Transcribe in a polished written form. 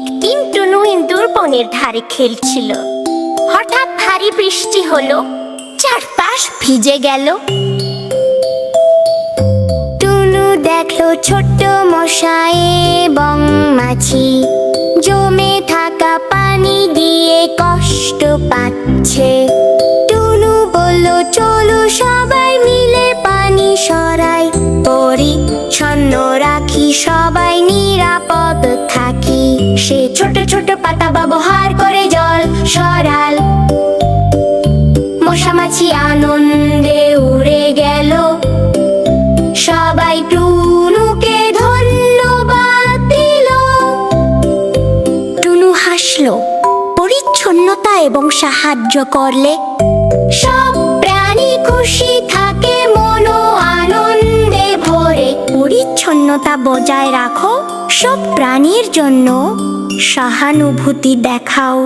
একদিন টুনু ইন্দুর বনের ধারে খেলছিল। হঠাৎ ভারী বৃষ্টি হলো, চারপাশ ভিজে গেল। টুনু দেখলো ছোট্ট মশাই এবং মাছি জমে থাকা পানি দিয়ে কষ্ট পাচ্ছে। টুনু বলল, চলো সবাই মিলে পানি সরাই, পরিচ্ছন্ন রাখি, সবাই নিরাপদ থাকি। সে ছোট ছোট পাতা ব্যবহার করে জল সরাল। মশা মাছি আনন্দে উড়ে গেল। সবাই টুনুকে ধন্যবাদ দিল। টুনু হাসলো, পরিচ্ছন্নতা এবং সাহায্য করলে সব প্রাণী খুশি থাকে, মনও আনন্দে ভরে। পরিচ্ছন্নতা বজায় রাখো, সব প্রাণীর জন্য সহানুভূতি দেখাও।